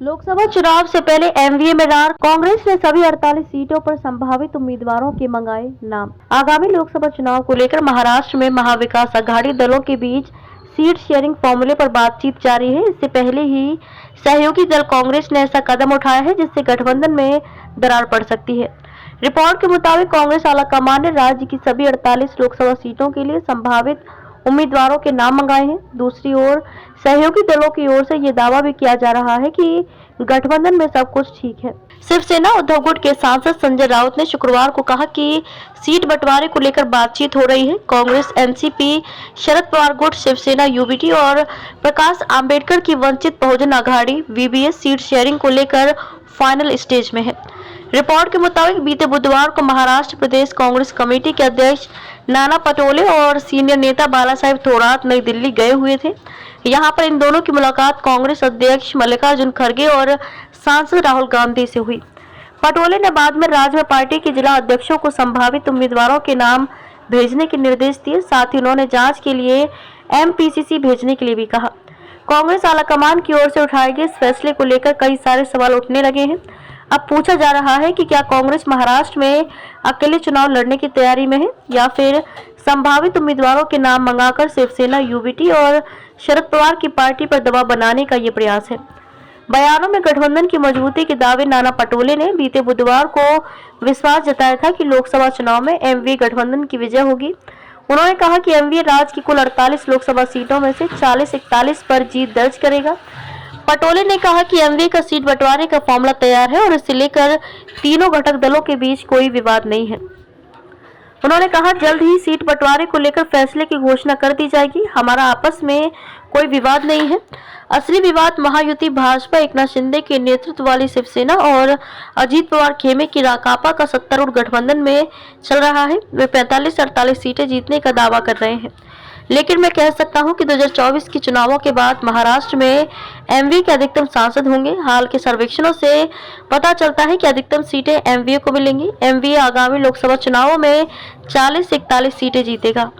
लोकसभा चुनाव से पहले एमवीए मैदान, कांग्रेस ने सभी 48 सीटों पर संभावित उम्मीदवारों के मंगाए नाम। आगामी लोकसभा चुनाव को लेकर महाराष्ट्र में महाविकास आघाड़ी दलों के बीच सीट शेयरिंग फॉर्मूले पर बातचीत जारी है। इससे पहले ही सहयोगी दल कांग्रेस ने ऐसा कदम उठाया है जिससे गठबंधन में दरार पड़ सकती है। रिपोर्ट के मुताबिक कांग्रेस आलाकमान ने राज्य की सभी 48 लोकसभा सीटों के लिए संभावित उम्मीदवारों के नाम मंगाए हैं। दूसरी ओर सहयोगी दलों की ओर से यह दावा भी किया जा रहा है कि गठबंधन में सब कुछ ठीक है। शिवसेना उद्धव गुट के सांसद संजय राउत ने शुक्रवार को कहा कि सीट बंटवारे को लेकर बातचीत हो रही है। कांग्रेस, एनसीपी, शरद पवार गुट, शिवसेना, यूबीटी और प्रकाश आंबेडकर की Vanchit Bahujan Aghadi VBS seat sharing को लेकर फाइनल स्टेज में है। रिपोर्ट के मुताबिक बीते बुधवार को महाराष्ट्र प्रदेश कांग्रेस कमेटी के अध्यक्ष नाना पटोले और सीनियर नेता बाला साहेब थोरात नई दिल्ली गए हुए थे। यहां पर इन दोनों की मुलाकात कांग्रेस अध्यक्ष मल्लिकार्जुन खड़गे और सांसद राहुल गांधी से हुई। पटोले ने बाद में राज्य में पार्टी के जिला अध्यक्षों को संभावित उम्मीदवारों के नाम भेजने के निर्देश दिए। साथ ही उन्होंने जांच के लिए एमपीसीसी भेजने के लिए भी कहा। कांग्रेस आलाकमान की ओर से उठाए गए इस फैसले को लेकर कई सारे सवाल उठने लगे हैं। अब पूछा जा रहा है कि क्या कांग्रेस महाराष्ट्र में अकेले चुनाव लड़ने की तैयारी में है या फिर संभावित उम्मीदवारों के नाम मंगाकर शिवसेना, यूबीटी और शरद पवार की पार्टी पर दबाव बनाने का ये प्रयास है। बयानों में गठबंधन की मजबूती के दावे नाना पटोले ने बीते बुधवार को विश्वास जताया था कि लोकसभा चुनाव में एमवीए गठबंधन की विजय होगी। उन्होंने कहा कि एमवीए राज्य की कुल 48 लोकसभा सीटों में से 40-41 पर जीत दर्ज करेगा। पटोले ने कहा कि एमवीए का सीट बंटवारे का फॉर्मूला तैयार है और इसे लेकर तीनों घटक दलों के बीच कोई विवाद नहीं है। उन्होंने कहा जल्द ही सीट बंटवारे को लेकर फैसले की घोषणा कर दी जाएगी। हमारा आपस में कोई विवाद नहीं है। असली विवाद महायुति भाजपा एकनाथ शिंदे के नेतृत्व वाली शिवसेना और अजीत पवार खेमे की राकांपा का सत्तारूढ़ गठबंधन में चल रहा है। वे 45-48 सीटें जीतने का दावा कर रहे हैं, लेकिन मैं कह सकता हूं कि 2024 के चुनावों के बाद महाराष्ट्र में एमवीए के अधिकतम सांसद होंगे। हाल के सर्वेक्षणों से पता चलता है कि अधिकतम सीटें एमवीए को मिलेंगी। एमवीए आगामी लोकसभा चुनावों में 40 से 41 सीटें जीतेगा।